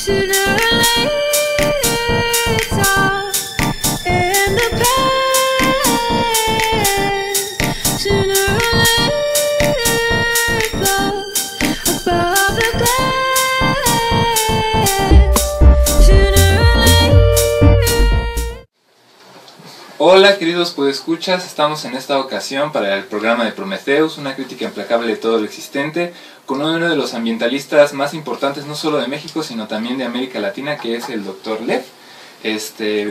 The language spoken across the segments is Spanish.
Hola queridos podescuchas, estamos en esta ocasión para el programa de Prometheus, una crítica implacable de todo lo existente, con uno de los ambientalistas más importantes no solo de México, sino también de América Latina, que es el Dr. Lev.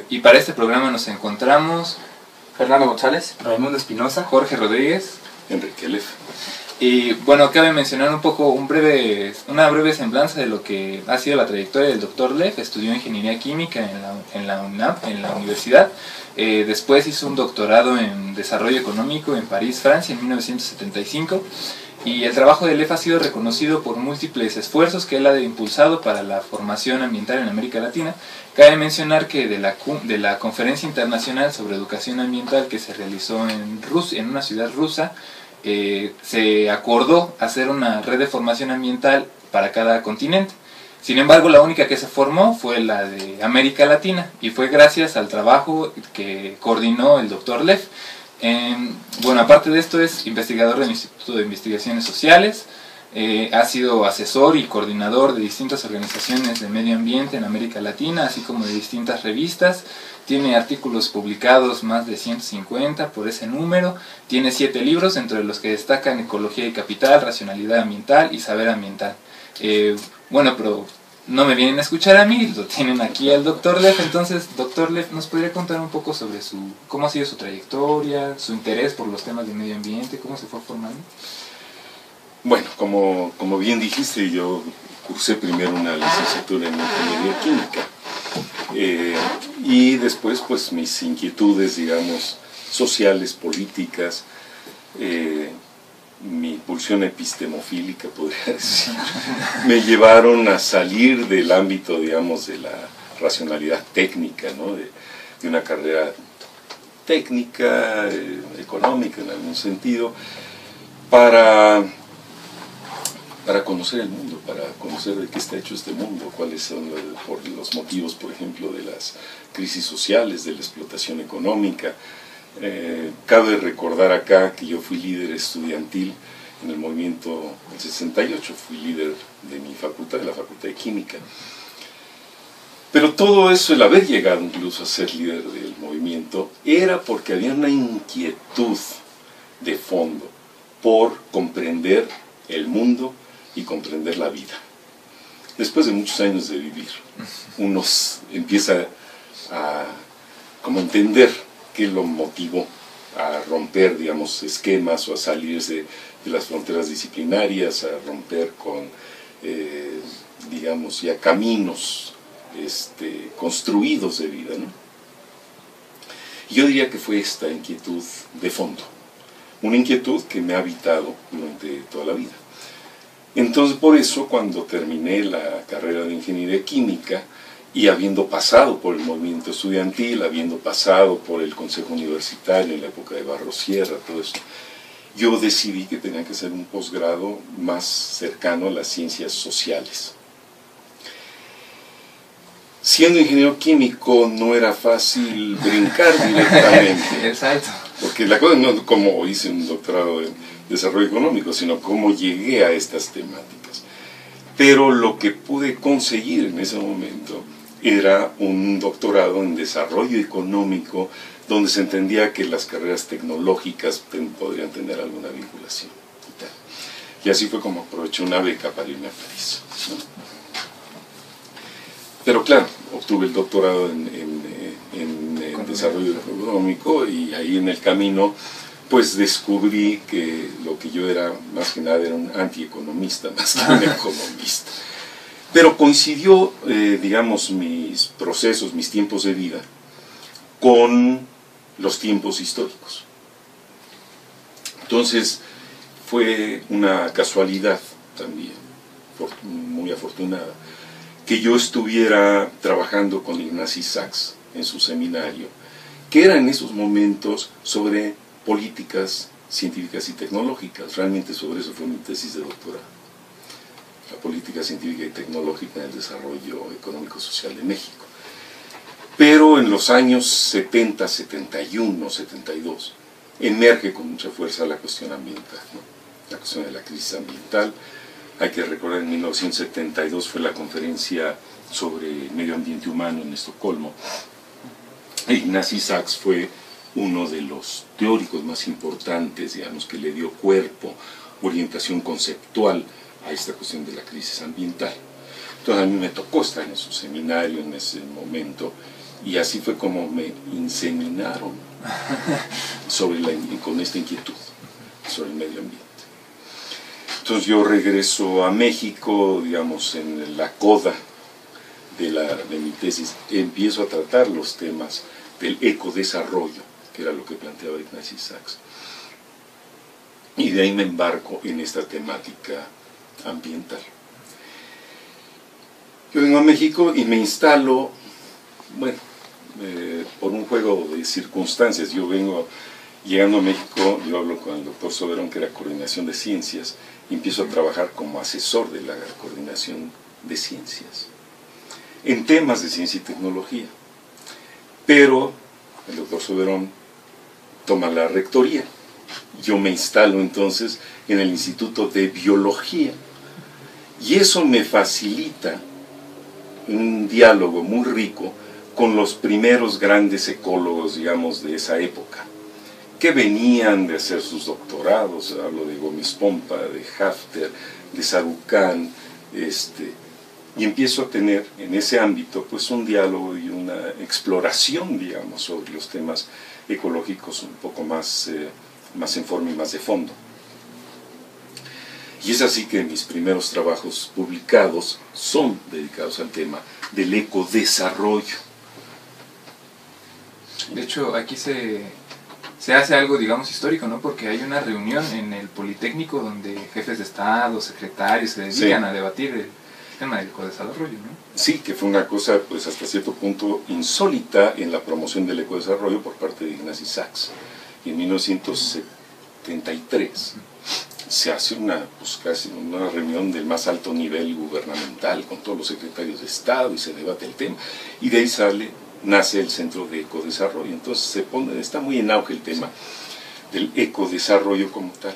Y para este programa nos encontramos Fernando González, Raimundo Espinosa, Jorge Rodríguez, Enrique Lev. Y bueno, cabe mencionar un poco, una breve semblanza de lo que ha sido la trayectoria del Dr. Lev. Estudió Ingeniería Química en la UNAM, en la universidad. Después hizo un doctorado en Desarrollo Económico en París, Francia, en 1975. Y el trabajo de Lev ha sido reconocido por múltiples esfuerzos que él ha impulsado para la formación ambiental en América Latina. Cabe mencionar que de la Conferencia Internacional sobre Educación Ambiental que se realizó en Rusia, en una ciudad rusa, se acordó hacer una red de formación ambiental para cada continente. Sin embargo, la única que se formó fue la de América Latina, y fue gracias al trabajo que coordinó el Dr. Lev. Bueno, aparte de esto, es investigador del Instituto de Investigaciones Sociales, ha sido asesor y coordinador de distintas organizaciones de medio ambiente en América Latina, así como de distintas revistas. Tiene artículos publicados, más de 150 por ese número. Tiene 7 libros, entre los que destacan Ecología y Capital, Racionalidad Ambiental y Saber Ambiental. Bueno, pero no me vienen a escuchar a mí, lo tienen aquí al Dr. Lev. Entonces, Dr. Lev, ¿nos podría contar un poco sobre cómo ha sido su trayectoria, su interés por los temas de medio ambiente, cómo se fue formando? Bueno, como bien dijiste, yo cursé primero una licenciatura en Ingeniería Química. Y después, pues, mis inquietudes, digamos, sociales, políticas, mi pulsión epistemofílica, podría decir, me llevaron a salir del ámbito, digamos, de la racionalidad técnica, ¿no? de una carrera técnica, económica en algún sentido, para conocer el mundo, para conocer de qué está hecho este mundo, cuáles son los motivos, por ejemplo, de las crisis sociales, de la explotación económica. Cabe recordar acá que yo fui líder estudiantil en el movimiento del 68, fui líder de mi facultad, de la Facultad de Química. Pero todo eso, el haber llegado incluso a ser líder del movimiento, era porque había una inquietud de fondo por comprender el mundo y comprender la vida. Después de muchos años de vivir, uno empieza a como entender qué lo motivó a romper, digamos, esquemas o a salirse de las fronteras disciplinarias, a romper con, digamos, ya caminos construidos de vida, ¿no? Y yo diría que fue esta inquietud de fondo, una inquietud que me ha habitado durante toda la vida. Entonces, por eso, cuando terminé la carrera de Ingeniería Química, y habiendo pasado por el movimiento estudiantil, habiendo pasado por el Consejo Universitario en la época de Barros Sierra, todo eso, yo decidí que tenía que hacer un posgrado más cercano a las ciencias sociales. Siendo ingeniero químico no era fácil brincar directamente. Exacto. Porque la cosa no es como hice un doctorado en desarrollo económico, sino cómo llegué a estas temáticas. Pero lo que pude conseguir en ese momento era un doctorado en desarrollo económico, donde se entendía que las carreras tecnológicas podrían tener alguna vinculación. Y así fue como aproveché una beca para irme a París, ¿no? Pero claro, obtuve el doctorado en desarrollo económico, y ahí en el camino pues descubrí que lo que yo era, más que nada, era un antieconomista más que un economista. Pero coincidió, digamos, mis procesos, mis tiempos de vida, con los tiempos históricos. Entonces, fue una casualidad también, muy afortunada, que yo estuviera trabajando con Ignasi Sachs en su seminario, que era en esos momentos sobre políticas científicas y tecnológicas. Realmente sobre eso fue mi tesis de doctorado. la política científica y tecnológica en el desarrollo económico social de México. Pero en los años 70, 71, 72, emerge con mucha fuerza la cuestión ambiental, ¿no? La cuestión de la crisis ambiental. Hay que recordar, en 1972 fue la conferencia sobre medio ambiente humano en Estocolmo. Ignasi Sachs fue uno de los teóricos más importantes, digamos, que le dio cuerpo, orientación conceptual a esta cuestión de la crisis ambiental. Entonces a mí me tocó estar en su seminario en ese momento, y así fue como me inseminaron con esta inquietud sobre el medio ambiente. Entonces yo regreso a México, digamos, en la coda de mi tesis, empiezo a tratar los temas del ecodesarrollo, que era lo que planteaba Ignasi Sachs. Y de ahí me embarco en esta temática ambiental. Yo vengo a México y me instalo, bueno, por un juego de circunstancias. Yo vengo llegando a México, yo hablo con el doctor Soberón, que era coordinación de ciencias, y empiezo a trabajar como asesor de la coordinación de ciencias, en temas de ciencia y tecnología. Pero el doctor Soberón toma la rectoría. Yo me instalo entonces en el Instituto de Biología, y eso me facilita un diálogo muy rico con los primeros grandes ecólogos, digamos, de esa época, que venían de hacer sus doctorados. Hablo de Gómez Pompa, de Hafter, de Sarucán, y empiezo a tener en ese ámbito pues un diálogo y una exploración, digamos, sobre los temas ecológicos un poco más en forma y más de fondo. Y es así que mis primeros trabajos publicados son dedicados al tema del ecodesarrollo. De hecho, aquí se hace algo, digamos, histórico, ¿no? Porque hay una reunión en el Politécnico donde jefes de Estado, secretarios se dedican a debatir el tema del ecodesarrollo, ¿no? Sí, que fue una cosa, pues hasta cierto punto insólita en la promoción del ecodesarrollo por parte de Ignasi Sachs. Y en 1973 se hace casi una reunión del más alto nivel gubernamental con todos los secretarios de Estado y se debate el tema, y de ahí nace el Centro de Ecodesarrollo. Entonces está muy en auge el tema del ecodesarrollo como tal.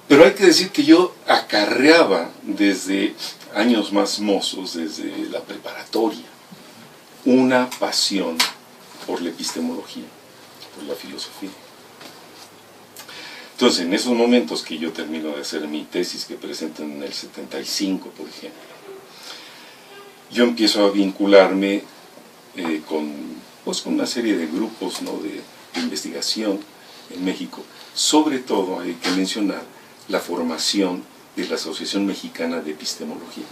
Pero hay que decir que yo acarreaba desde años más mozos, desde la preparatoria, una pasión por la epistemología, por la filosofía. Entonces, en esos momentos que yo termino de hacer mi tesis, que presento en el 75, por ejemplo, yo empiezo a vincularme con una serie de grupos, ¿no?, de investigación en México. Sobre todo hay que mencionar la formación de la Asociación Mexicana de Epistemología.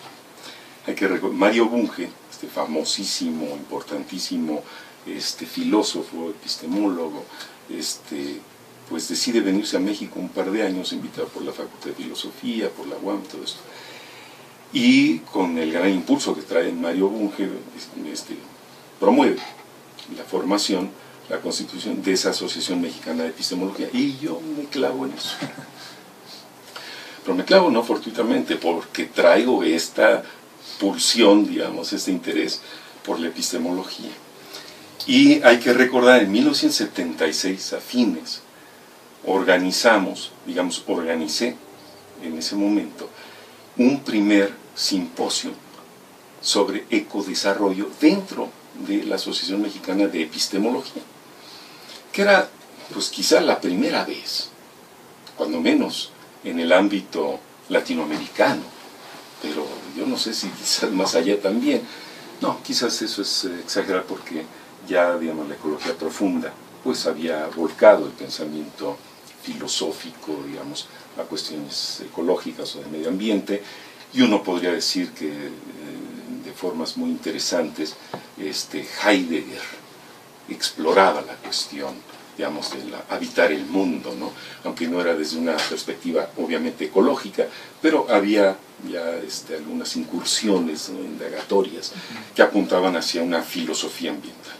Hay que recordar, Mario Bunge, este famosísimo, importantísimo filósofo, epistemólogo, pues decide venirse a México un par de años, invitado por la Facultad de Filosofía, por la UAM, todo esto. Y con el gran impulso que trae Mario Bunge, promueve la formación, la constitución de esa Asociación Mexicana de Epistemología. Y yo me clavo en eso. Pero me clavo no fortuitamente, porque traigo esta pulsión, digamos, este interés por la epistemología. Y hay que recordar, en 1976, a fines, organicé en ese momento un primer simposio sobre ecodesarrollo dentro de la Asociación Mexicana de Epistemología, que era pues quizá la primera vez, cuando menos en el ámbito latinoamericano, pero yo no sé si quizás más allá también. No, quizás eso es exagerar, porque ya, digamos, la ecología profunda pues había volcado el pensamiento filosófico, digamos, a cuestiones ecológicas o de medio ambiente, y uno podría decir que de formas muy interesantes Heidegger exploraba la cuestión, digamos, de habitar el mundo, ¿no? Aunque no era desde una perspectiva obviamente ecológica, pero había ya algunas incursiones, ¿no?, indagatorias que apuntaban hacia una filosofía ambiental.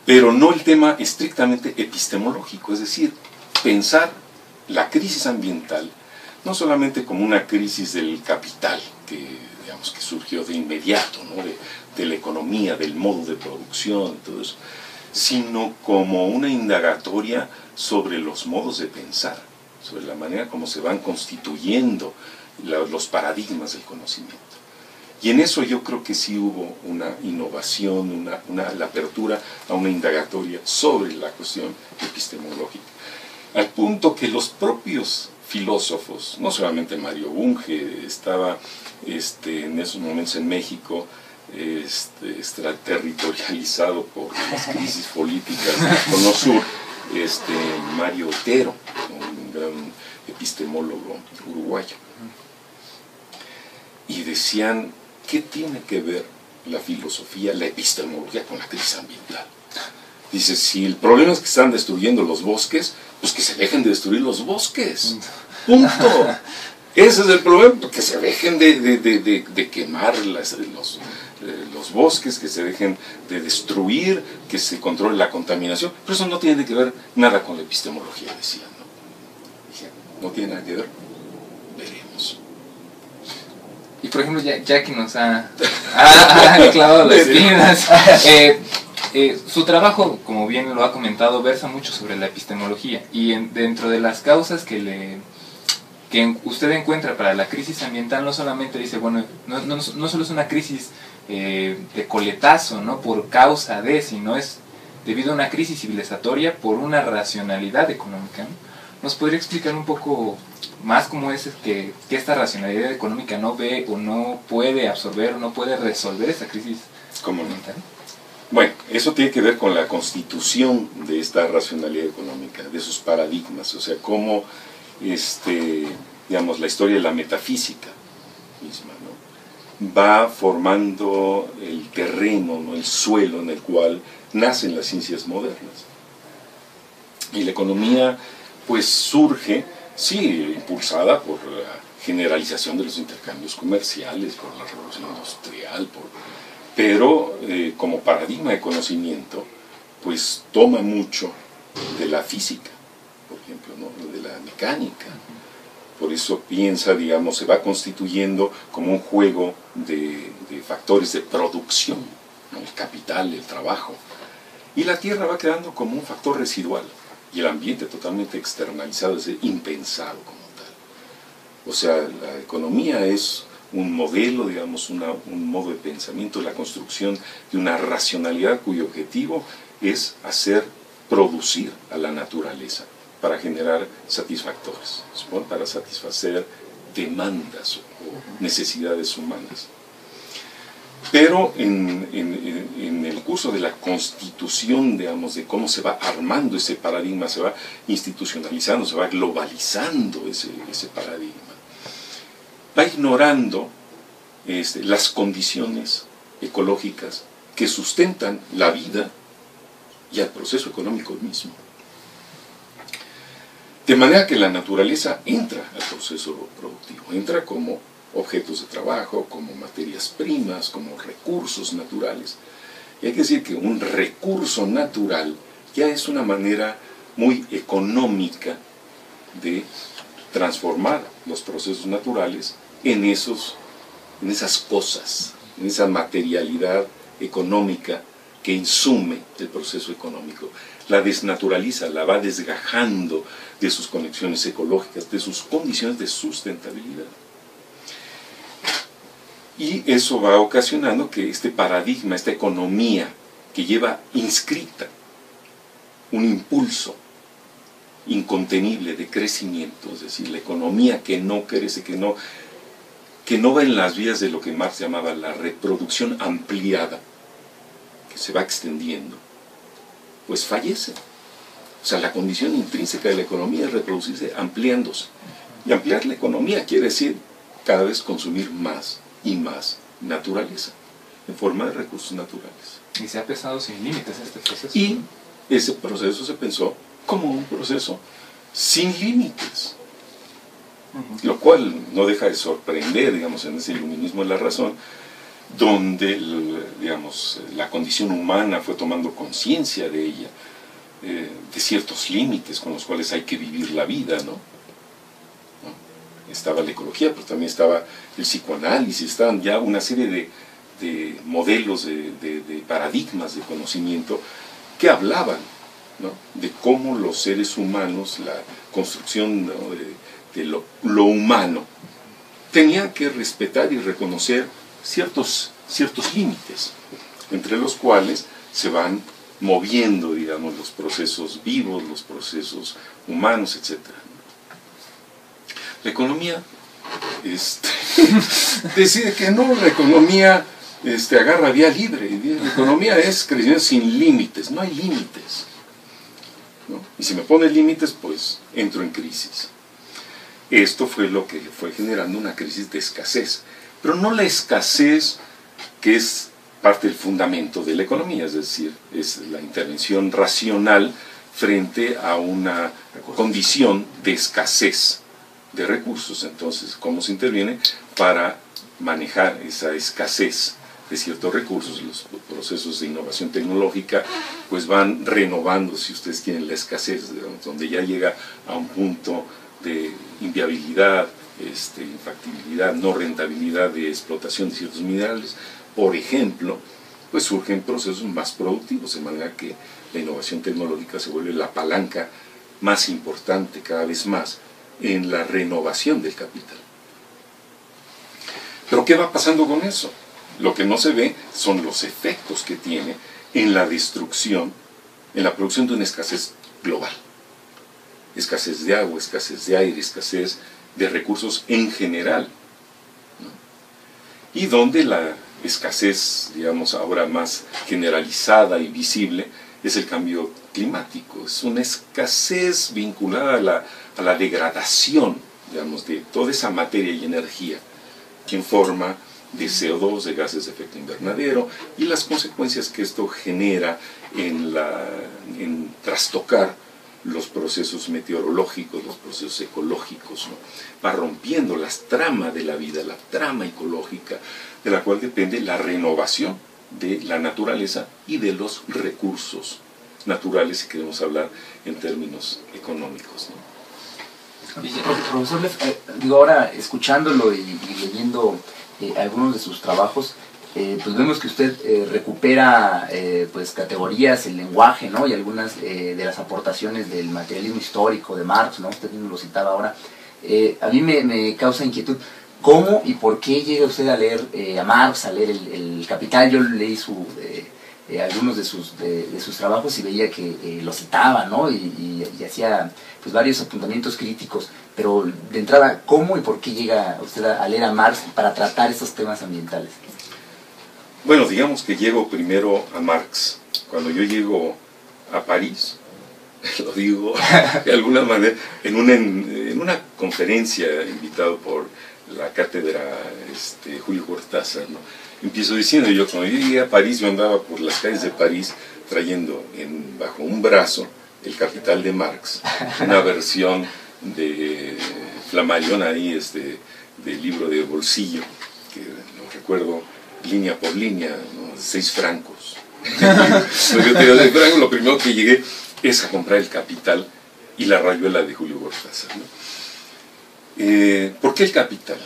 Pero no el tema estrictamente epistemológico, es decir, pensar la crisis ambiental no solamente como una crisis del capital, que digamos que surgió de inmediato, ¿no? de la economía, del modo de producción, todo eso, sino como una indagatoria sobre los modos de pensar, sobre la manera como se van constituyendo los paradigmas del conocimiento. Y en eso yo creo que sí hubo una innovación, la apertura a una indagatoria sobre la cuestión epistemológica. Al punto que los propios filósofos, no solamente Mario Bunge, estaba en esos momentos en México, extraterritorializado por las crisis políticas del Cono Sur, Mario Otero, un gran epistemólogo uruguayo. Y decían, ¿qué tiene que ver la filosofía, la epistemología con la crisis ambiental? Dice, si el problema es que están destruyendo los bosques, pues que se dejen de destruir los bosques. Punto. Ese es el problema, que se dejen de quemar los bosques, que se dejen de destruir, que se controle la contaminación. Pero eso no tiene que ver nada con la epistemología, decían, ¿no? Dije, no tiene nada que ver. Veremos. Y por ejemplo, ya que nos ha clavado las espinas, su trabajo, como bien lo ha comentado, versa mucho sobre la epistemología. Y dentro de las causas que usted encuentra para la crisis ambiental, no solamente dice, bueno, no solo es una crisis de coletazo, ¿no? Por causa de, sino es debido a una crisis civilizatoria por una racionalidad económica, ¿no? ¿Nos podría explicar un poco más cómo es que esta racionalidad económica no ve o no puede absorber o no puede resolver esta crisis ambiental? Bueno, eso tiene que ver con la constitución de esta racionalidad económica, de sus paradigmas, o sea, cómo digamos, la historia de la metafísica misma, ¿no? Va formando el terreno, ¿no? El suelo en el cual nacen las ciencias modernas. Y la economía, pues, surge, sí, impulsada por la generalización de los intercambios comerciales, por la revolución industrial, pero como paradigma de conocimiento, pues toma mucho de la física, por ejemplo, ¿no? De la mecánica. Por eso piensa, digamos, se va constituyendo como un juego de factores de producción, ¿no? El capital, el trabajo. Y la tierra va quedando como un factor residual. Y el ambiente totalmente externalizado, es decir, impensado como tal. O sea, la economía es un modelo, digamos, un modo de pensamiento, la construcción de una racionalidad cuyo objetivo es producir a la naturaleza para generar satisfactores, para satisfacer demandas o necesidades humanas. Pero en el curso de la constitución, digamos, de cómo se va armando ese paradigma, se va institucionalizando, se va globalizando ese paradigma, va ignorando las condiciones ecológicas que sustentan la vida y al proceso económico mismo. De manera que la naturaleza entra al proceso productivo, entra como objetos de trabajo, como materias primas, como recursos naturales. Y hay que decir que un recurso natural ya es una manera muy económica de transformar los procesos naturales en esas cosas, en esa materialidad económica que insume el proceso económico. La desnaturaliza, la va desgajando de sus conexiones ecológicas, de sus condiciones de sustentabilidad. Y eso va ocasionando que este paradigma, esta economía que lleva inscrita un impulso incontenible de crecimiento, es decir, la economía que no crece, que no va en las vías de lo que Marx llamaba la reproducción ampliada, que se va extendiendo, pues fallece. O sea, la condición intrínseca de la economía es reproducirse ampliándose. Y ampliar la economía quiere decir cada vez consumir más y más naturaleza, en forma de recursos naturales. Y se ha pensado sin límites este proceso. Y ese proceso se pensó como un proceso sin límites. Lo cual no deja de sorprender, digamos, en ese iluminismo de la razón, donde, digamos, la condición humana fue tomando conciencia de ella, de ciertos límites con los cuales hay que vivir la vida, ¿no? estaba la ecología, pero también estaba el psicoanálisis, estaban ya una serie de modelos, de paradigmas de conocimiento que hablaban, ¿no?, de cómo los seres humanos, la construcción, ¿no?, de lo humano, tenía que respetar y reconocer ciertos límites, entre los cuales se van moviendo, digamos, los procesos vivos, los procesos humanos, etc. La economía decide que no, la economía agarra vía libre. La economía es crecimiento sin límites, no hay límites, ¿no? Y si me pone límites, pues entro en crisis. Esto fue lo que fue generando una crisis de escasez, pero no la escasez que es parte del fundamento de la economía, es decir, es la intervención racional frente a una condición de escasez de recursos. Entonces, ¿cómo se interviene para manejar esa escasez de ciertos recursos? Los procesos de innovación tecnológica pues van renovando, si ustedes quieren, la escasez, donde ya llega a un punto de inviabilidad, infactibilidad, no rentabilidad de explotación de ciertos minerales, por ejemplo, pues surgen procesos más productivos, de manera que la innovación tecnológica se vuelve la palanca más importante cada vez más en la renovación del capital. Pero ¿qué va pasando con eso? Lo que no se ve son los efectos que tiene en la destrucción, en la producción de una escasez global. Escasez de agua, escasez de aire, escasez de recursos en general, ¿no? Y donde la escasez, digamos, ahora más generalizada y visible, es el cambio climático. Es una escasez vinculada a la degradación, digamos, de toda esa materia y energía que en forma de CO2, de gases de efecto invernadero, y las consecuencias que esto genera en trastocar los procesos meteorológicos, los procesos ecológicos, ¿no? Va rompiendo las tramas de la vida, la trama ecológica, de la cual depende la renovación de la naturaleza y de los recursos naturales, si queremos hablar en términos económicos, ¿no? Profesor Leff, digo, ahora escuchándolo y leyendo algunos de sus trabajos, pues vemos que usted recupera pues categorías, el lenguaje, ¿no?, y algunas de las aportaciones del materialismo histórico de Marx, ¿no?, usted mismo lo citaba ahora. A mí me causa inquietud, ¿cómo y por qué llega usted a leer a Marx, a leer el Capital? Yo leí algunos de sus trabajos y veía que lo citaba, ¿no?, y hacía pues varios apuntamientos críticos, pero de entrada, ¿cómo y por qué llega usted a leer a Marx para tratar estos temas ambientales? Bueno, digamos que llego primero a Marx. Cuando yo llego a París, lo digo de alguna manera, en una conferencia invitado por la cátedra Julio Cortázar, ¿no?, empiezo diciendo, cuando yo llegué a París, yo andaba por las calles de París trayendo bajo un brazo el Capital de Marx, una versión de Flammarion ahí, del libro de bolsillo, que no recuerdo línea por línea, ¿no?, 6 francos. Lo primero que llegué es a comprar el Capital y la rayuela de Julio Cortázar, ¿no? ¿Por qué el Capital?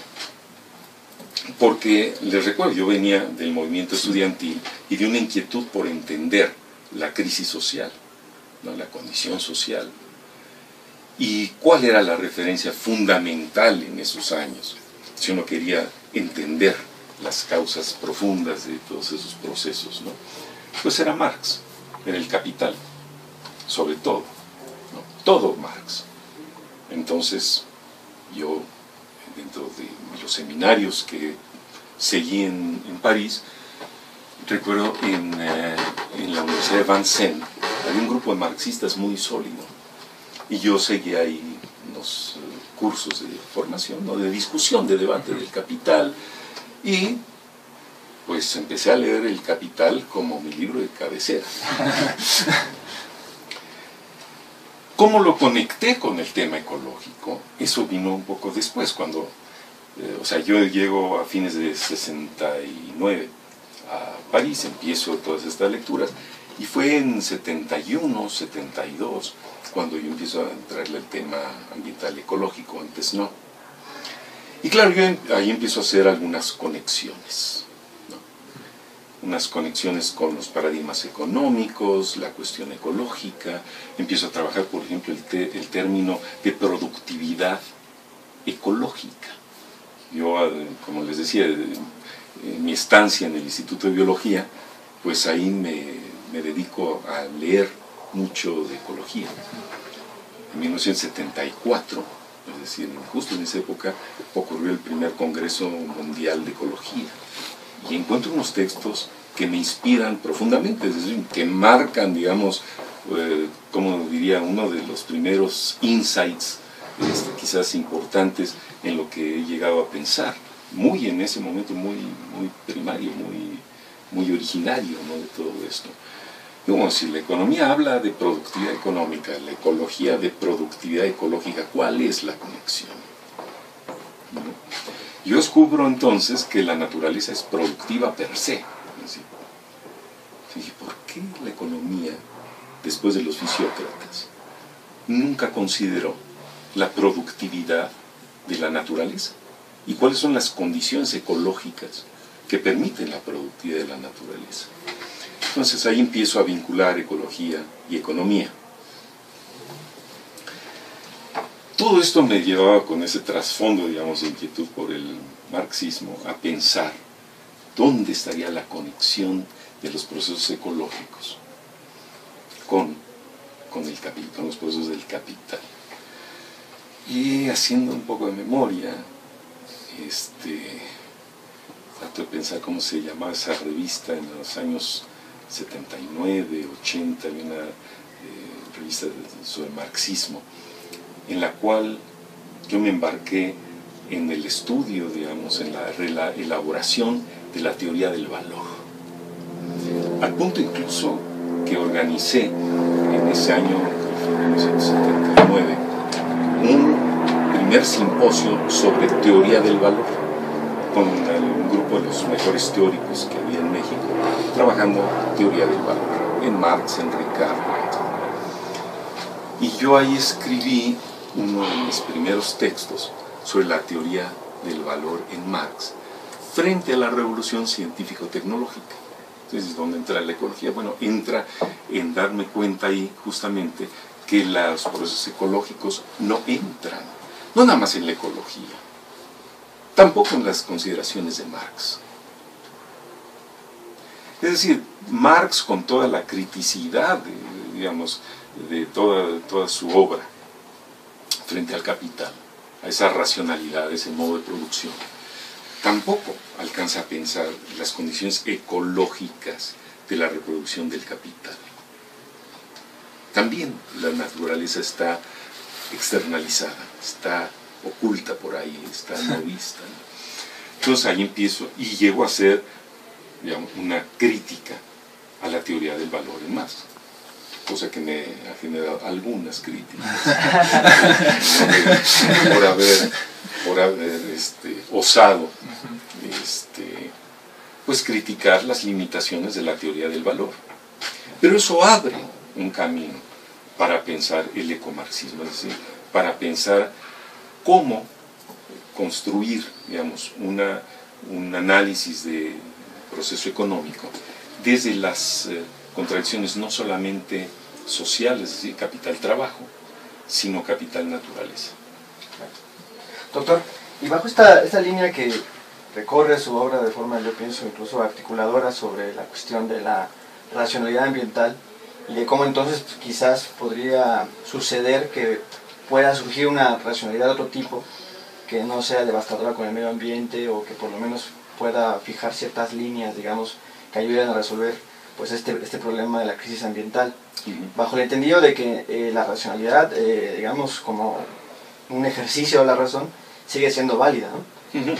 Porque, les recuerdo, yo venía del movimiento estudiantil y de una inquietud por entender la crisis social, ¿no?, la condición social, y cuál era la referencia fundamental en esos años, si uno quería entender las causas profundas de todos esos procesos, ¿no? Pues era Marx, era el Capital, sobre todo, ¿no?, todo Marx. Entonces, yo, dentro de los seminarios que seguí en París, recuerdo en la Universidad de Vincennes había un grupo de marxistas muy sólido, y yo seguí ahí unos cursos de formación, ¿no?, de discusión, de debate del Capital, y pues empecé a leer el Capital como mi libro de cabecera. ¿Cómo lo conecté con el tema ecológico? Eso vino un poco después, cuando, yo llego a fines de 69 a París, empiezo todas estas lecturas, y fue en 71, 72, cuando yo empiezo a entrarle al tema ambiental ecológico, antes no. Y claro, yo ahí empiezo a hacer algunas conexiones, ¿no? Unas conexiones con los paradigmas económicos, la cuestión ecológica. Empiezo a trabajar, por ejemplo, el término de productividad ecológica. Yo, como les decía, en mi estancia en el Instituto de Biología, pues ahí me dedico a leer mucho de ecología. En 1974, es decir, justo en esa época, ocurrió el primer Congreso Mundial de Ecología. Y encuentro unos textos que me inspiran profundamente, es decir, que marcan, digamos, como diría, uno de los primeros insights, quizás importantes en lo que he llegado a pensar. Muy en ese momento, muy primario, muy originario, ¿no?, de todo esto. Como si la economía habla de productividad económica, la ecología de productividad ecológica, ¿cuál es la conexión? ¿No? Yo descubro entonces que la naturaleza es productiva per se. Dije, ¿por qué la economía, después de los fisiócratas, nunca consideró la productividad de la naturaleza? ¿Y cuáles son las condiciones ecológicas que permiten la productividad de la naturaleza? Entonces ahí empiezo a vincular ecología y economía. Todo esto me llevaba, con ese trasfondo, digamos, de inquietud por el marxismo, a pensar dónde estaría la conexión de los procesos ecológicos con los procesos del capital. Y haciendo un poco de memoria, trato de pensar cómo se llamaba esa revista en los años 79, 80, había una revista sobre marxismo, en la cual yo me embarqué en el estudio, digamos, en la elaboración de la teoría del valor. Al punto incluso que organicé en ese año, en 1979, un primer simposio sobre teoría del valor, con un grupo de los mejores teóricos que había en México, trabajando teoría del valor, en Marx, en Ricardo. Y yo ahí escribí uno de mis primeros textos sobre la teoría del valor en Marx, frente a la revolución científico-tecnológica. Entonces, ¿dónde entra la ecología? Bueno, entra en darme cuenta ahí justamente que los procesos ecológicos no entran, no nada más en la ecología, tampoco en las consideraciones de Marx. Es decir, Marx, con toda la criticidad, digamos, de toda su obra frente al capital, a esa racionalidad, a ese modo de producción, tampoco alcanza a pensar las condiciones ecológicas de la reproducción del capital. También la naturaleza está externalizada, está oculta por ahí, está no vista, ¿no? Entonces ahí empiezo y llego a hacer, digamos, una crítica a la teoría del valor en Marx, cosa que me ha generado algunas críticas por haber osado pues criticar las limitaciones de la teoría del valor. Pero eso abre un camino para pensar el ecomarxismo, es decir, para pensar cómo construir, digamos, un análisis de proceso económico desde las contradicciones no solamente sociales, es decir, capital-trabajo, sino capital-naturaleza. Doctor, y bajo esta línea que recorre su obra de forma, yo pienso, incluso articuladora sobre la cuestión de la racionalidad ambiental y de cómo entonces quizás podría suceder que pueda surgir una racionalidad de otro tipo que no sea devastadora con el medio ambiente o que por lo menos pueda fijar ciertas líneas, digamos, que ayuden a resolver pues este problema de la crisis ambiental. Bajo el entendido de que la racionalidad, digamos, como un ejercicio de la razón, sigue siendo válida, ¿no?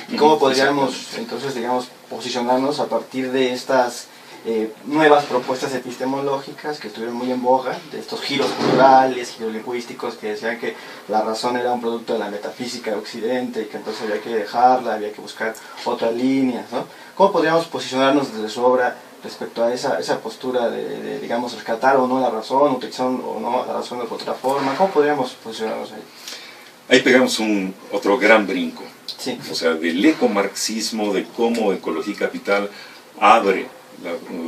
¿Y cómo podríamos entonces, digamos, posicionarnos a partir de estas nuevas propuestas epistemológicas que estuvieron muy en boga, de estos giros culturales, giros lingüísticos que decían que la razón era un producto de la metafísica de Occidente y que entonces había que dejarla, había que buscar otras líneas, ¿no? ¿Cómo podríamos posicionarnos desde su obra respecto a esa postura de, digamos, rescatar o no la razón, utilizar o no la razón de otra forma? ¿Cómo podríamos posicionarnos ahí? Ahí pegamos otro gran brinco. Sí. O sea, del ecomarxismo, de cómo Ecología y Capital abre,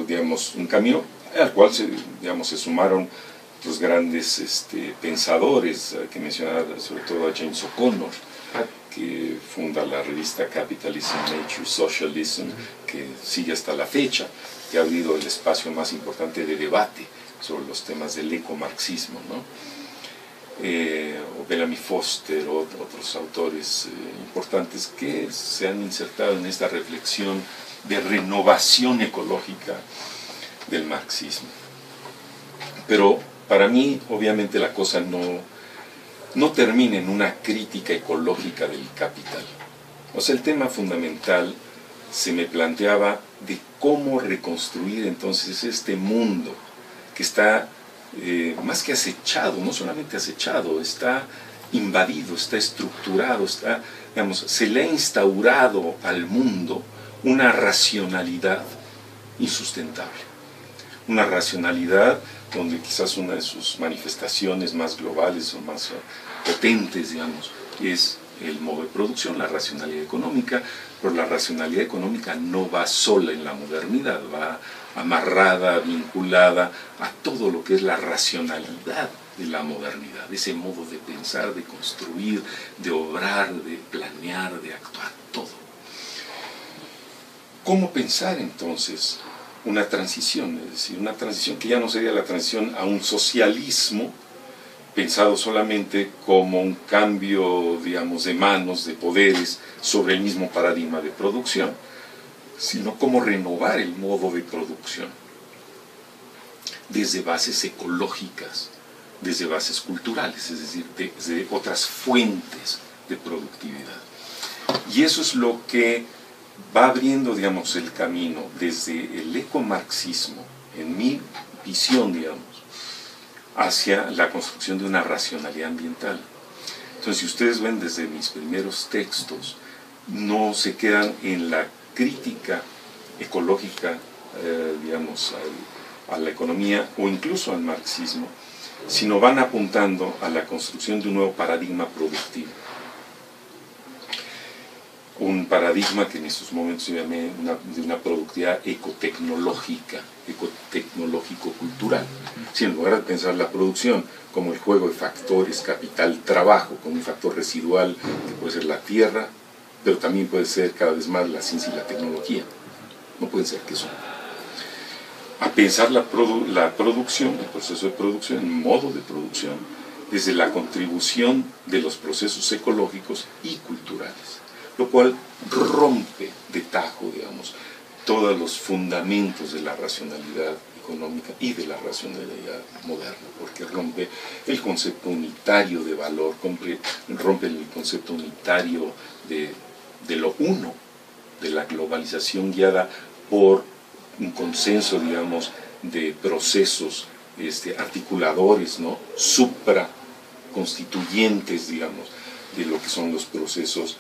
digamos, un camino al cual se sumaron los grandes pensadores, hay que mencionar sobre todo a James O'Connor, que funda la revista Capitalism, Nature, Socialism, que sigue hasta la fecha, que ha abrido el espacio más importante de debate sobre los temas del ecomarxismo, ¿no? O Bellamy Foster, otros autores importantes que se han insertado en esta reflexión de renovación ecológica del marxismo. Pero para mí, obviamente, la cosa no termina en una crítica ecológica del capital. O sea, el tema fundamental se me planteaba de cómo reconstruir entonces este mundo que está más que acechado, no solamente acechado, está invadido, está estructurado, se le ha instaurado al mundo una racionalidad insustentable. Una racionalidad donde quizás una de sus manifestaciones más globales o más potentes, digamos, es el modo de producción, la racionalidad económica, pero la racionalidad económica no va sola en la modernidad, va amarrada, vinculada a todo lo que es la racionalidad de la modernidad, ese modo de pensar, de construir, de obrar, de planear, de actuar, todo. ¿Cómo pensar entonces una transición? Es decir, una transición que ya no sería la transición a un socialismo pensado solamente como un cambio, digamos, de manos, de poderes sobre el mismo paradigma de producción, sino cómo renovar el modo de producción desde bases ecológicas, desde bases culturales, es decir, desde otras fuentes de productividad. Y eso es lo que va abriendo, digamos, el camino desde el ecomarxismo, en mi visión, digamos, hacia la construcción de una racionalidad ambiental. Entonces, si ustedes ven desde mis primeros textos, no se quedan en la crítica ecológica, digamos, a la economía o incluso al marxismo, sino van apuntando a la construcción de un nuevo paradigma productivo. Un paradigma que en estos momentos yo llamé de una productividad ecotecnológica, ecotecnológico-cultural. Si en lugar de pensar la producción como el juego de factores, capital, trabajo, como un factor residual que puede ser la tierra, pero también puede ser cada vez más la ciencia y la tecnología. No pueden ser que eso. A pensar la producción, el proceso de producción, el modo de producción, desde la contribución de los procesos ecológicos y culturales, lo cual rompe de tajo, digamos, todos los fundamentos de la racionalidad económica y de la racionalidad moderna, porque rompe el concepto unitario de valor, rompe el concepto unitario de lo uno, de la globalización guiada por un consenso, digamos, de procesos articuladores, ¿no? Supraconstituyentes, digamos, de lo que son los procesos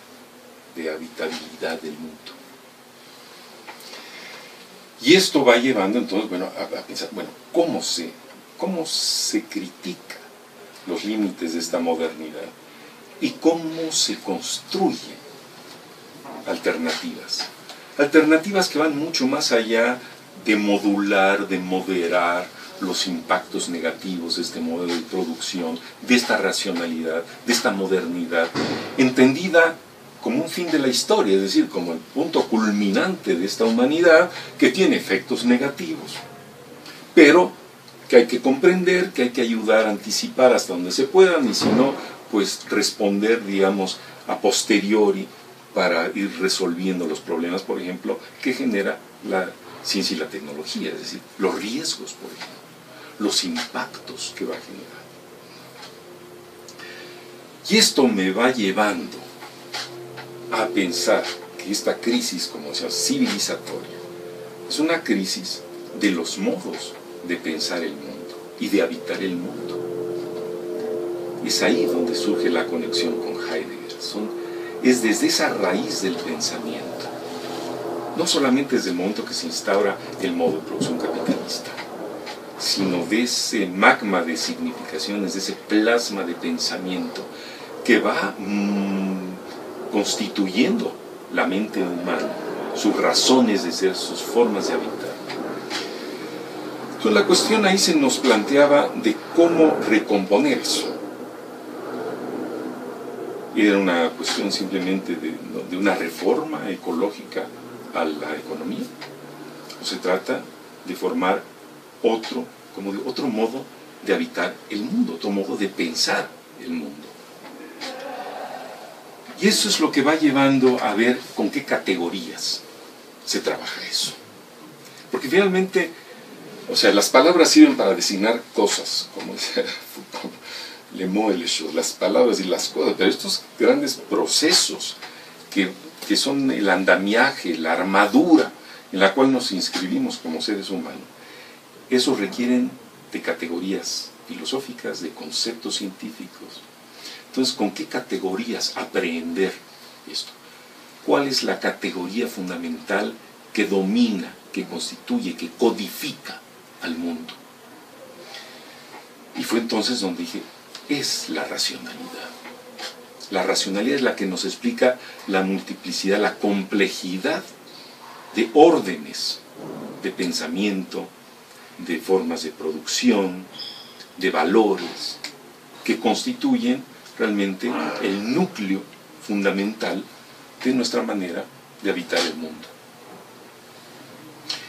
de habitabilidad del mundo. Y esto va llevando entonces, bueno, a pensar, bueno, ¿cómo se critica los límites de esta modernidad y cómo se construyen alternativas? Alternativas que van mucho más allá de modular, de moderar los impactos negativos de este modelo de producción, de esta racionalidad, de esta modernidad, entendida como un fin de la historia, es decir, como el punto culminante de esta humanidad que tiene efectos negativos, pero que hay que comprender, que hay que ayudar a anticipar hasta donde se puedan, y si no, pues responder, digamos, a posteriori para ir resolviendo los problemas, por ejemplo, que genera la ciencia y la tecnología, es decir, los riesgos, por ejemplo, los impactos que va a generar. Y esto me va llevando a pensar que esta crisis, como decía, civilizatoria, es una crisis de los modos de pensar el mundo y de habitar el mundo. Es ahí donde surge la conexión con Heidegger. Es desde esa raíz del pensamiento, no solamente desde el momento que se instaura el modo de producción capitalista, sino de ese magma de significaciones, de ese plasma de pensamiento que va constituyendo la mente humana, sus razones de ser, sus formas de habitar. Entonces la cuestión ahí se nos planteaba de cómo recomponer eso. Era una cuestión simplemente de una reforma ecológica a la economía. O se trata de formar otro modo de habitar el mundo, otro modo de pensar el mundo. Y eso es lo que va llevando a ver con qué categorías se trabaja eso. Porque finalmente, o sea, las palabras sirven para designar cosas, como decía Foucault, le mot et les choses, las palabras y las cosas, pero estos grandes procesos que son el andamiaje, la armadura en la cual nos inscribimos como seres humanos, eso requieren de categorías filosóficas, de conceptos científicos. Entonces, ¿con qué categorías aprehender esto? ¿Cuál es la categoría fundamental que domina, que constituye, que codifica al mundo? Y fue entonces donde dije, es la racionalidad. La racionalidad es la que nos explica la multiplicidad, la complejidad de órdenes de pensamiento, de formas de producción, de valores, que constituyen realmente el núcleo fundamental de nuestra manera de habitar el mundo.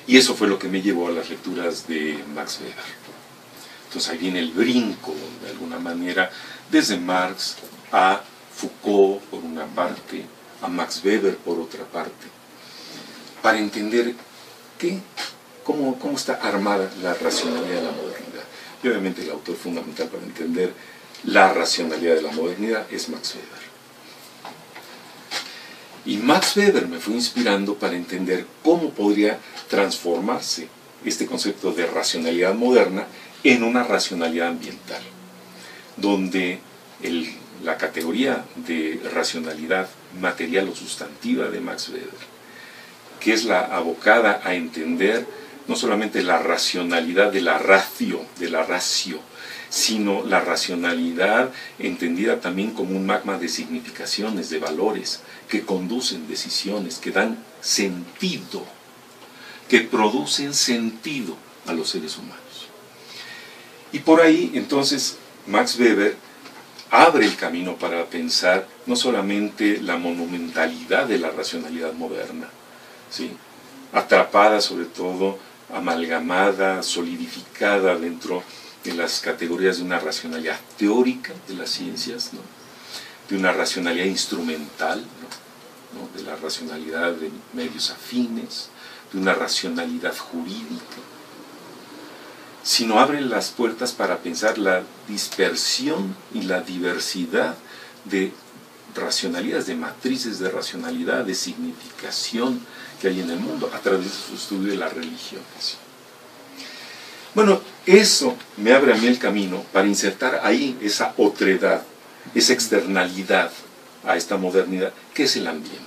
Y eso fue lo que me llevó a las lecturas de Max Weber. Entonces ahí viene el brinco, de alguna manera, desde Marx a Foucault por una parte, a Max Weber por otra parte, para entender cómo está armada la racionalidad de la modernidad. Y obviamente el autor fundamental para entender la racionalidad de la modernidad es Max Weber. Y Max Weber me fue inspirando para entender cómo podría transformarse este concepto de racionalidad moderna en una racionalidad ambiental, donde la categoría de racionalidad material o sustantiva de Max Weber, que es la abocada a entender no solamente la racionalidad de la ratio, sino la racionalidad entendida también como un magma de significaciones, de valores, que conducen decisiones, que dan sentido, que producen sentido a los seres humanos. Y por ahí, entonces, Max Weber abre el camino para pensar no solamente la monumentalidad de la racionalidad moderna, ¿sí?, atrapada sobre todo, amalgamada, solidificada dentro de las categorías de una racionalidad teórica de las ciencias, ¿no?, de una racionalidad instrumental, ¿no?, de la racionalidad de medios afines, de una racionalidad jurídica, sino abre las puertas para pensar la dispersión y la diversidad de racionalidades, de matrices de racionalidad, de significación que hay en el mundo a través de su estudio de las religiones. Bueno, eso me abre a mí el camino para insertar ahí esa otredad, esa externalidad a esta modernidad, que es el ambiente.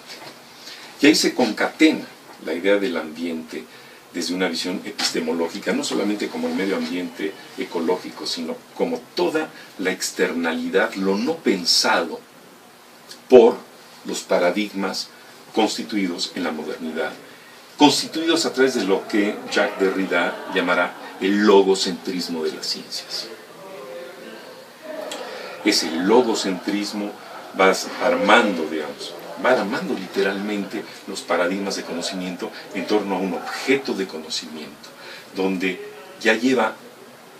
Y ahí se concatena la idea del ambiente desde una visión epistemológica, no solamente como el medio ambiente ecológico, sino como toda la externalidad, lo no pensado por los paradigmas constituidos en la modernidad, constituidos a través de lo que Jacques Derrida llamará el logocentrismo de las ciencias. Ese logocentrismo va armando, va armando literalmente los paradigmas de conocimiento en torno a un objeto de conocimiento, donde ya lleva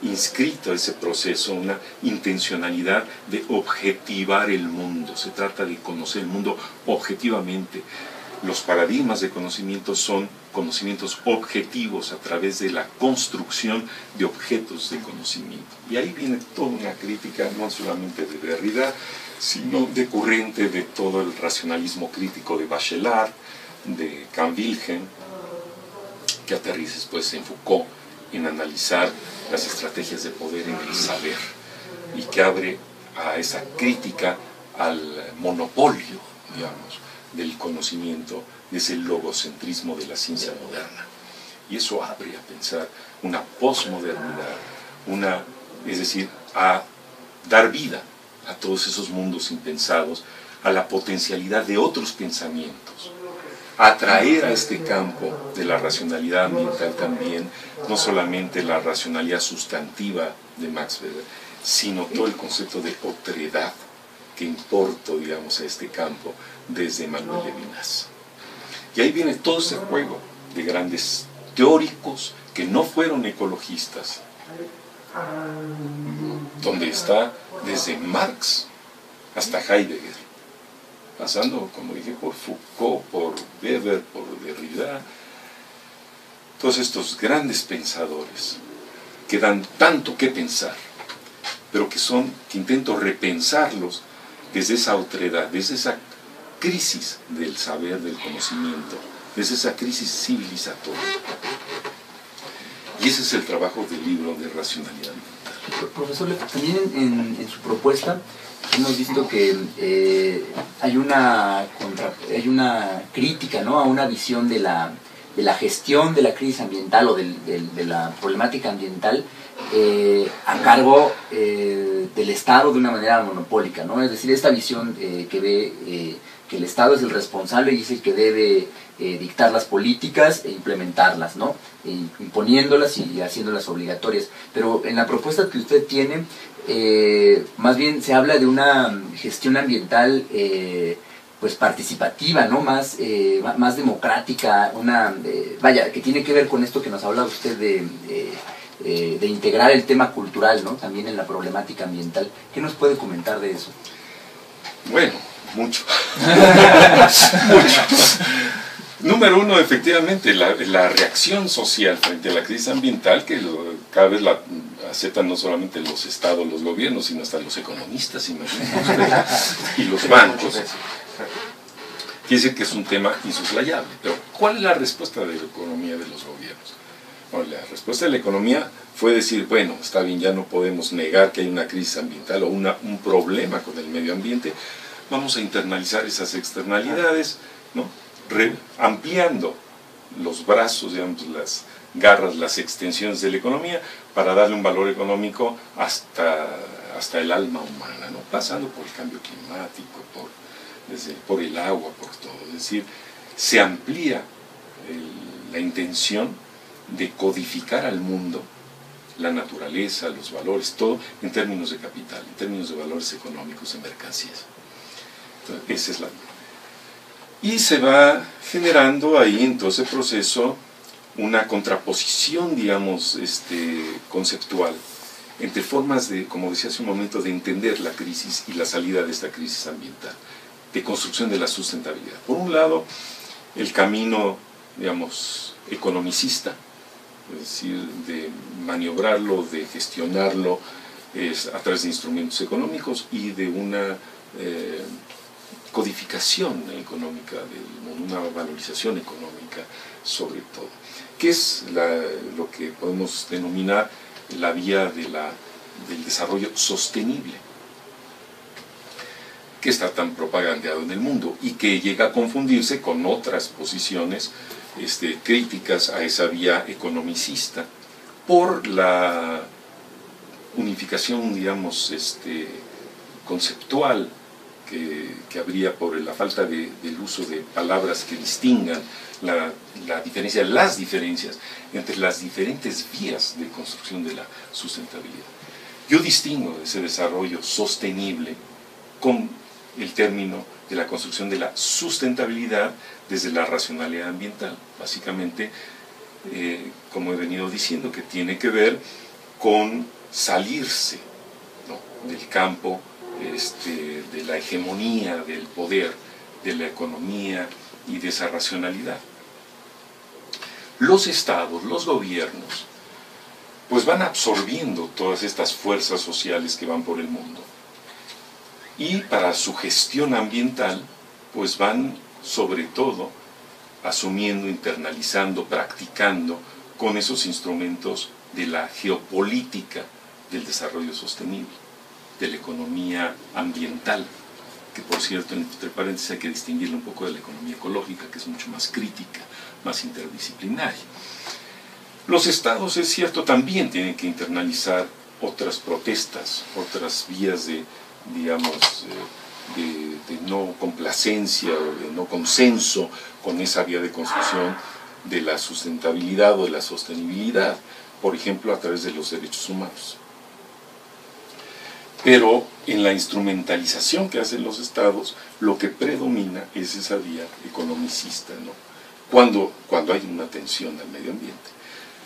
inscrito ese proceso una intencionalidad de objetivar el mundo. Se trata de conocer el mundo objetivamente. Los paradigmas de conocimiento son conocimientos objetivos a través de la construcción de objetos de conocimiento. Y ahí viene toda una crítica, no solamente de Derrida, sino decurrente de todo el racionalismo crítico de Bachelard, de Canvilgen, que aterriza después en Foucault, en analizar las estrategias de poder en el saber, y que abre a esa crítica al monopolio, digamos, del conocimiento, de ese logocentrismo de la ciencia moderna. Y eso abre a pensar una posmodernidad, es decir, a dar vida a todos esos mundos impensados, a la potencialidad de otros pensamientos, atraer a este campo de la racionalidad ambiental también, no solamente la racionalidad sustantiva de Max Weber, sino todo el concepto de otredad que importa, digamos, a este campo desde Manuel Levinas. Y ahí viene todo ese juego de grandes teóricos que no fueron ecologistas, donde está desde Marx hasta Heidegger, pasando, como dije, por Foucault, por Weber, por Derrida, todos estos grandes pensadores que dan tanto que pensar, pero que intento repensarlos desde esa otredad, desde esa crisis del saber, del conocimiento, desde esa crisis civilizatoria. Y ese es el trabajo del libro de racionalidad ambiental. Profesor, también en su propuesta hemos visto que hay una crítica, ¿no?, a una visión de la gestión de la crisis ambiental o de la problemática ambiental a cargo del Estado de una manera monopólica, ¿no? Es decir, esta visión que ve que el Estado es el responsable y es el que debe dictar las políticas e implementarlas, ¿no?, imponiéndolas y haciéndolas obligatorias. Pero en la propuesta que usted tiene, más bien se habla de una gestión ambiental pues participativa, ¿no?, más democrática, vaya, que tiene que ver con esto que nos habla usted de integrar el tema cultural, ¿no?, también en la problemática ambiental. ¿Qué nos puede comentar de eso? Bueno, mucho. Mucho. Número uno, efectivamente, la reacción social frente a la crisis ambiental, que cada vez la aceptan no solamente los estados, los gobiernos, sino hasta los economistas, imagínense, y los bancos. Quiere decir que es un tema insoslayable. Pero, ¿cuál es la respuesta de la economía de los gobiernos? Bueno, la respuesta de la economía fue decir, bueno, está bien, ya no podemos negar que hay una crisis ambiental o un problema con el medio ambiente, vamos a internalizar esas externalidades, ¿no?, ampliando los brazos, digamos, las garras, las extensiones de la economía para darle un valor económico hasta el alma humana, ¿no?, pasando por el cambio climático, por el agua, por todo. Es decir, se amplía la intención de codificar al mundo, la naturaleza, los valores, todo en términos de capital, en términos de valores económicos, de mercancías. Entonces, esa es la... Y se va generando ahí en todo ese proceso una contraposición, digamos, conceptual entre formas de, como decía hace un momento, de entender la crisis y la salida de esta crisis ambiental, de construcción de la sustentabilidad. Por un lado, el camino, digamos, economicista, es decir, de maniobrarlo, de gestionarlo a través de instrumentos económicos y de una codificación económica del mundo, una valorización económica sobre todo, que es lo que podemos denominar la vía del desarrollo sostenible, que está tan propagandeado en el mundo y que llega a confundirse con otras posiciones críticas a esa vía economicista por la unificación, digamos, conceptual que habría por la falta del uso de palabras que distingan las diferencias entre las diferentes vías de construcción de la sustentabilidad. Yo distingo ese desarrollo sostenible con el término de la construcción de la sustentabilidad desde la racionalidad ambiental, básicamente, como he venido diciendo, que tiene que ver con salirse, ¿no?, del campo de la hegemonía del poder, de la economía y de esa racionalidad. Los estados, los gobiernos, pues van absorbiendo todas estas fuerzas sociales que van por el mundo. Y para su gestión ambiental, pues van sobre todo asumiendo, internalizando, practicando con esos instrumentos de la geopolítica del desarrollo sostenible, de la economía ambiental, que por cierto, entre paréntesis, hay que distinguirla un poco de la economía ecológica, que es mucho más crítica, más interdisciplinaria. Los estados, es cierto, también tienen que internalizar otras protestas, otras vías de digamos, de no complacencia o de no consenso con esa vía de construcción de la sustentabilidad o de la sostenibilidad, por ejemplo, a través de los derechos humanos. Pero en la instrumentalización que hacen los estados, lo que predomina es esa vía economicista, ¿no? Cuando hay una atención al medio ambiente.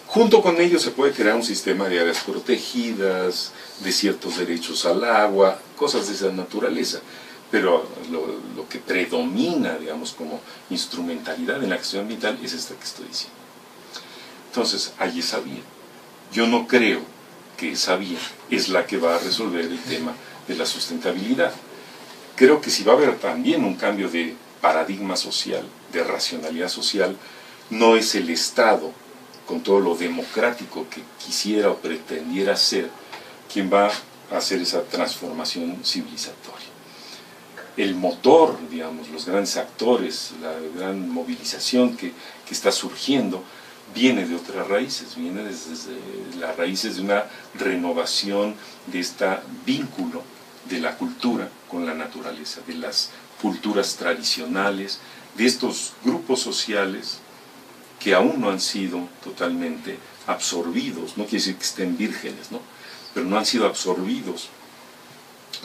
Junto con ello se puede crear un sistema de áreas protegidas, de ciertos derechos al agua, cosas de esa naturaleza. Pero lo que predomina, digamos, como instrumentalidad en la gestión ambiental es esta que estoy diciendo. Entonces, hay esa vía. Yo no creo que esa vía es la que va a resolver el tema de la sustentabilidad. Creo que si va a haber también un cambio de paradigma social, de racionalidad social, no es el Estado, con todo lo democrático que quisiera o pretendiera ser, quien va a hacer esa transformación civilizatoria. El motor, digamos, los grandes actores, la gran movilización que está surgiendo, viene de otras raíces, viene desde las raíces de una renovación de este vínculo de la cultura con la naturaleza, de las culturas tradicionales, de estos grupos sociales que aún no han sido totalmente absorbidos, no quiere decir que estén vírgenes, ¿no? Pero no han sido absorbidos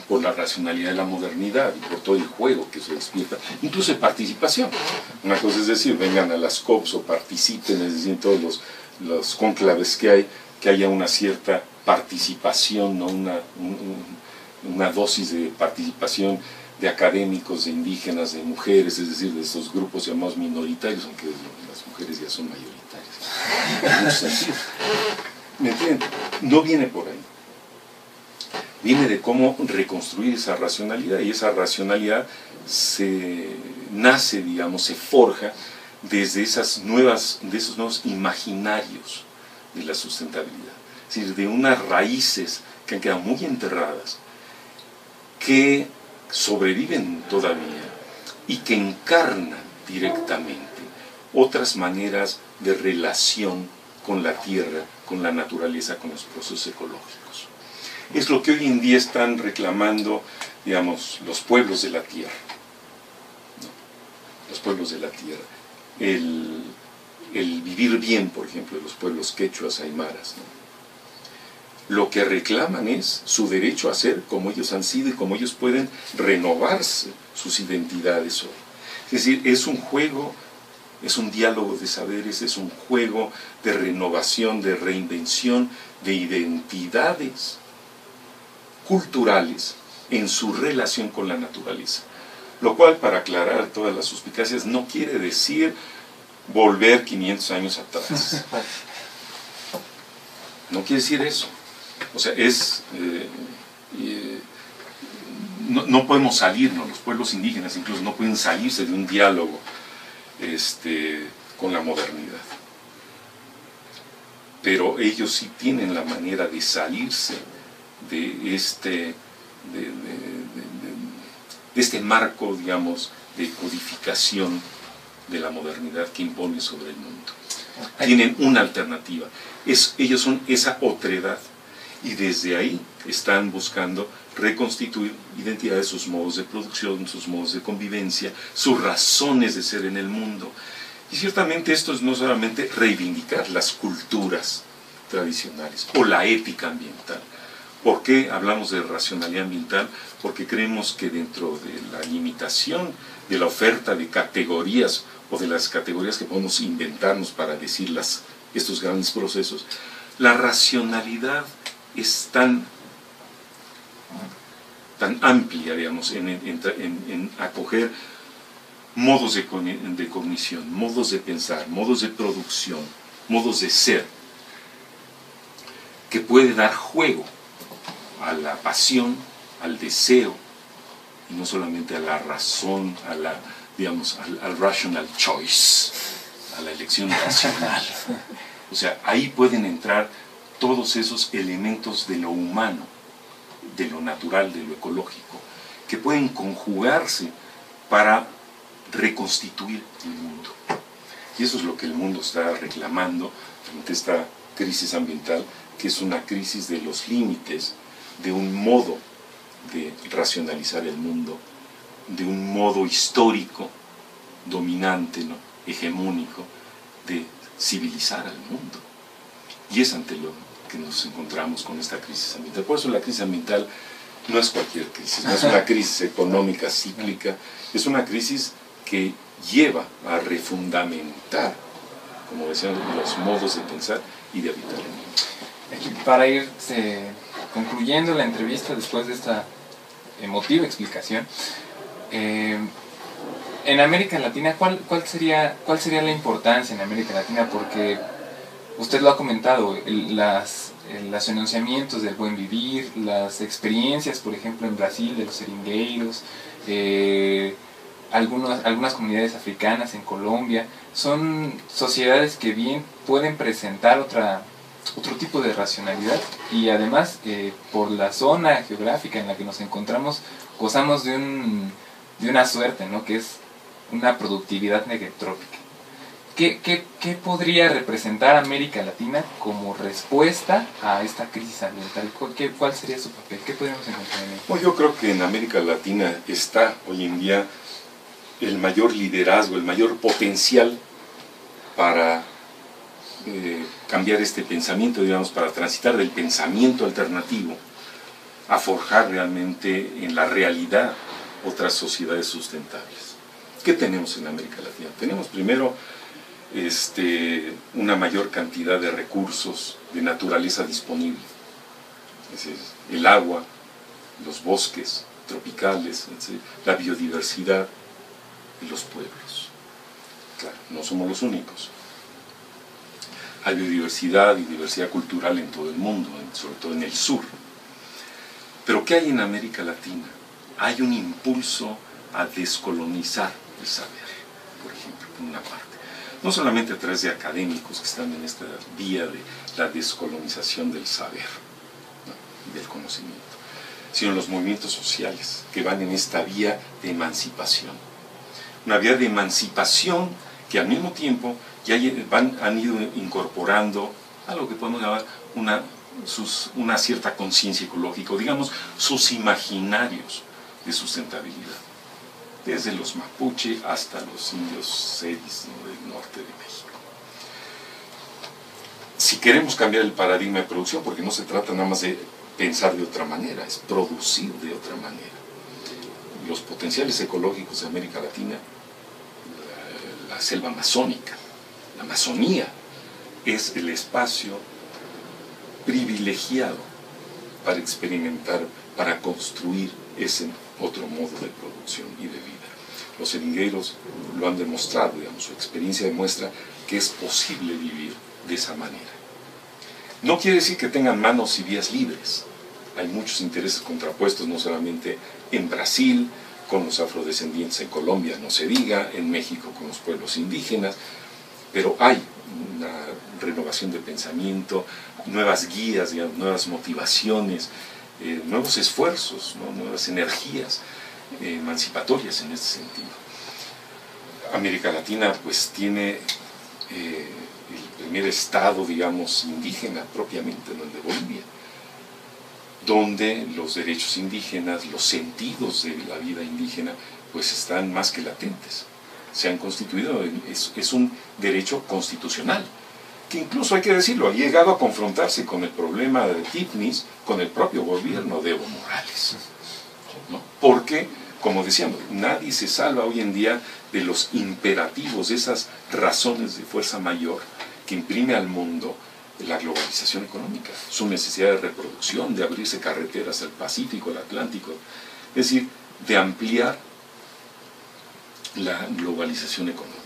por la racionalidad de la modernidad y por todo el juego que se despierta, incluso de participación. Una cosa es decir, vengan a las COPs o participen, es decir, en todos los cónclaves que hay, que haya una cierta participación, ¿no? Una dosis de participación de académicos, de indígenas, de mujeres, es decir, de estos grupos llamados minoritarios, aunque las mujeres ya son mayoritarias. En muchos sentidos. ¿Me entienden? No viene por ahí. Viene de cómo reconstruir esa racionalidad, y esa racionalidad nace, digamos, se forja desde de esos nuevos imaginarios de la sustentabilidad. Es decir, de unas raíces que han quedado muy enterradas, que sobreviven todavía y que encarnan directamente otras maneras de relación con la tierra, con la naturaleza, con los procesos ecológicos. Es lo que hoy en día están reclamando, digamos, los pueblos de la tierra, ¿no? Los pueblos de la tierra. El vivir bien, por ejemplo, de los pueblos quechuas, aymaras, ¿no? Lo que reclaman es su derecho a ser como ellos han sido y como ellos pueden renovarse sus identidades hoy. Es decir, es un juego, es un diálogo de saberes, es un juego de renovación, de reinvención, de identidades culturales en su relación con la naturaleza. Lo cual, para aclarar todas las suspicacias, no quiere decir volver 500 años atrás. No quiere decir eso. O sea, no podemos salirnos, los pueblos indígenas incluso no pueden salirse de un diálogo con la modernidad. Pero ellos sí tienen la manera de salirse de este marco, digamos, de codificación de la modernidad que impone sobre el mundo. Tienen una alternativa. Ellos son esa otredad. Y desde ahí están buscando reconstituir identidades, sus modos de producción, sus modos de convivencia, sus razones de ser en el mundo. Y ciertamente esto es no solamente reivindicar las culturas tradicionales o la ética ambiental. ¿Por qué hablamos de racionalidad ambiental? Porque creemos que dentro de la limitación de la oferta de categorías o de las categorías que podemos inventarnos para decir estos grandes procesos, la racionalidad es tan amplia, digamos, en acoger modos de cognición, modos de pensar, modos de producción, modos de ser, que puede dar juego a la pasión, al deseo, y no solamente a la razón, al rational choice, a la elección racional. O sea, ahí pueden entrar todos esos elementos de lo humano, de lo natural, de lo ecológico, que pueden conjugarse para reconstituir el mundo. Y eso es lo que el mundo está reclamando ante esta crisis ambiental, que es una crisis de los límites de un modo de racionalizar el mundo de un modo histórico, dominante, ¿no?, hegemónico, de civilizar al mundo. Y es ante lo que nos encontramos con esta crisis ambiental. Por eso la crisis ambiental no es cualquier crisis, no es una crisis económica cíclica, es una crisis que lleva a refundamentar, como decían, los modos de pensar y de habitar el mundo. Para ir concluyendo la entrevista después de esta emotiva explicación, en América Latina, ¿cuál sería la importancia en América Latina? Porque usted lo ha comentado, los enunciamientos del buen vivir, las experiencias, por ejemplo, en Brasil, de los seringueiros, algunas comunidades africanas en Colombia, son sociedades que bien pueden presentar otro tipo de racionalidad, y además por la zona geográfica en la que nos encontramos gozamos de una suerte, ¿no?, que es una productividad negetrópica. ¿Qué podría representar América Latina como respuesta a esta crisis ambiental? ¿Cuál sería su papel? ¿Qué podríamos encontrar en él? Pues yo creo que en América Latina está hoy en día el mayor liderazgo, el mayor potencial para cambiar este pensamiento, digamos, para transitar del pensamiento alternativo a forjar realmente en la realidad otras sociedades sustentables. ¿Qué tenemos en América Latina? Tenemos primero una mayor cantidad de recursos de naturaleza disponible. Es decir, el agua, los bosques tropicales, la biodiversidad y los pueblos. Claro, no somos los únicos. Hay biodiversidad y diversidad cultural en todo el mundo, sobre todo en el sur. Pero ¿qué hay en América Latina? Hay un impulso a descolonizar el saber, por ejemplo, por una parte. No solamente a través de académicos que están en esta vía de la descolonización del saber, ¿no?, del conocimiento, sino los movimientos sociales que van en esta vía de emancipación. Una vía de emancipación que al mismo tiempo ya han ido incorporando algo que podemos llamar una cierta conciencia ecológica, digamos, sus imaginarios de sustentabilidad, desde los mapuche hasta los indios sedis, ¿no?, del norte de México. Si queremos cambiar el paradigma de producción, porque no se trata nada más de pensar de otra manera, es producir de otra manera. Los potenciales ecológicos de América Latina, la selva amazónica, la Amazonía, es el espacio privilegiado para experimentar, para construir ese otro modo de producción y de vida. Los seringueiros lo han demostrado, digamos, su experiencia demuestra que es posible vivir de esa manera. No quiere decir que tengan manos y vías libres. Hay muchos intereses contrapuestos, no solamente en Brasil, con los afrodescendientes, en Colombia, no se diga, en México con los pueblos indígenas, pero hay una renovación de pensamiento, nuevas guías, digamos, nuevas motivaciones, nuevos esfuerzos, ¿no?, nuevas energías emancipatorias en este sentido. América Latina pues tiene el primer estado, digamos, indígena propiamente, ¿no?, el de Bolivia, donde los derechos indígenas, los sentidos de la vida indígena, pues están más que latentes. Se han constituido, es un derecho constitucional, que incluso, hay que decirlo, ha llegado a confrontarse con el problema de Tifnis, con el propio gobierno de Evo Morales, ¿no? Porque, como decíamos, nadie se salva hoy en día de los imperativos, de esas razones de fuerza mayor que imprime al mundo la globalización económica, su necesidad de reproducción, de abrirse carreteras al Pacífico, al Atlántico, es decir, de ampliar la globalización económica.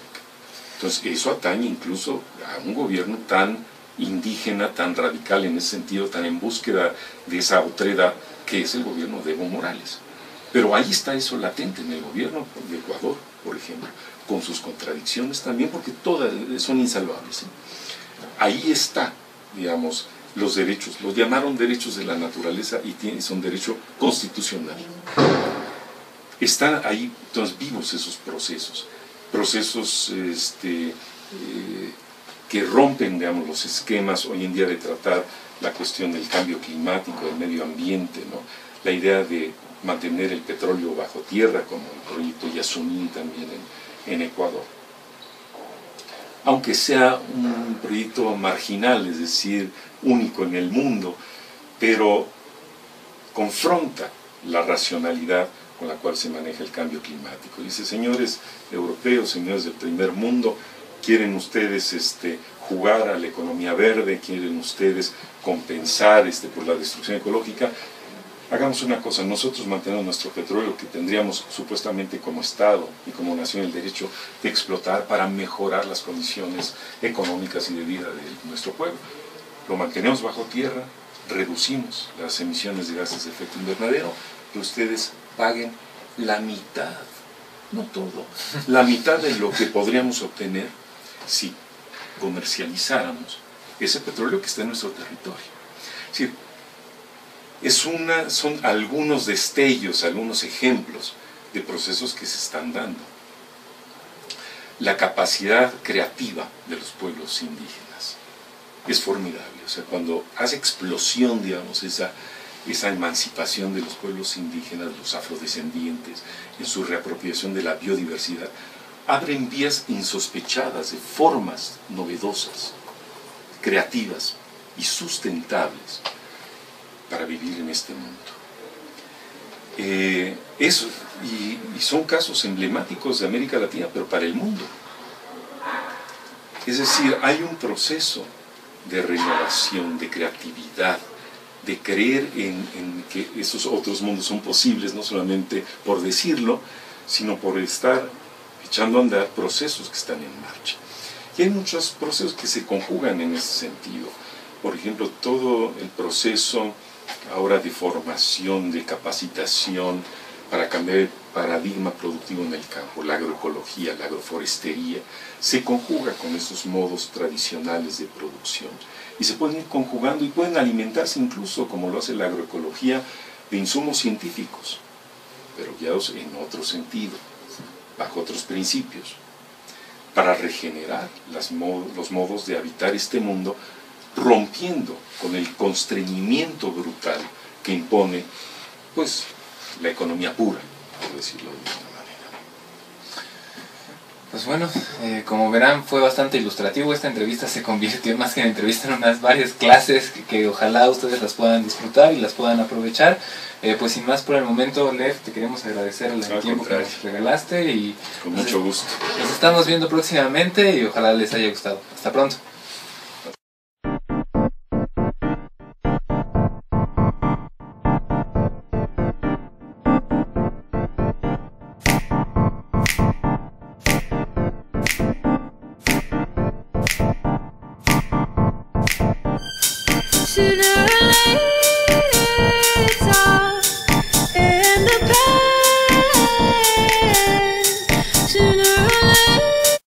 Entonces, eso atañe incluso a un gobierno tan indígena, tan radical en ese sentido, tan en búsqueda de esa otredad que es el gobierno de Evo Morales. Pero ahí está eso latente en el gobierno de Ecuador, por ejemplo, con sus contradicciones también, porque todas son insalvables, ¿eh? Ahí está, digamos, los derechos, los llamaron derechos de la naturaleza y son derecho constitucional. Están ahí, entonces, vivos esos procesos que rompen, digamos, los esquemas hoy en día de tratar la cuestión del cambio climático, del medio ambiente, ¿no?, la idea de mantener el petróleo bajo tierra, como el proyecto Yasuní también en Ecuador. Aunque sea un proyecto marginal, es decir, único en el mundo, pero confronta la racionalidad con la cual se maneja el cambio climático. Dice, señores europeos, señores del primer mundo, ¿quieren ustedes jugar a la economía verde? ¿Quieren ustedes compensar por la destrucción ecológica? Hagamos una cosa, nosotros mantenemos nuestro petróleo que tendríamos supuestamente como Estado y como nación el derecho de explotar para mejorar las condiciones económicas y de vida de nuestro pueblo. Lo mantenemos bajo tierra, reducimos las emisiones de gases de efecto invernadero, que ustedes paguen la mitad, no todo, la mitad de lo que podríamos obtener si comercializáramos ese petróleo que está en nuestro territorio. Es decir, son algunos destellos, algunos ejemplos de procesos que se están dando. La capacidad creativa de los pueblos indígenas es formidable. O sea, cuando hace explosión, digamos, esa emancipación de los pueblos indígenas, los afrodescendientes, en su reapropiación de la biodiversidad, abren vías insospechadas de formas novedosas, creativas y sustentables para vivir en este mundo. Y son casos emblemáticos de América Latina, pero para el mundo. Es decir, hay un proceso de renovación, de creatividad, de creer en que esos otros mundos son posibles, no solamente por decirlo, sino por estar echando a andar procesos que están en marcha. Y hay muchos procesos que se conjugan en ese sentido. Por ejemplo, todo el proceso ahora de formación, de capacitación para cambiar el paradigma productivo en el campo, la agroecología, la agroforestería, se conjuga con esos modos tradicionales de producción y se pueden ir conjugando y pueden alimentarse incluso, como lo hace la agroecología, de insumos científicos, pero guiados en otro sentido, bajo otros principios, para regenerar los modos de habitar este mundo, rompiendo con el constreñimiento brutal que impone, pues, la economía pura, por decirlo de alguna manera. Pues bueno, como verán, fue bastante ilustrativo. Esta entrevista se convirtió más que en entrevista en unas varias clases que ojalá ustedes las puedan disfrutar y las puedan aprovechar. Pues sin más por el momento, Lev, te queremos agradecer el tiempo que nos regalaste y con mucho gusto. Nos estamos viendo próximamente y ojalá les haya gustado. Hasta pronto. Sooner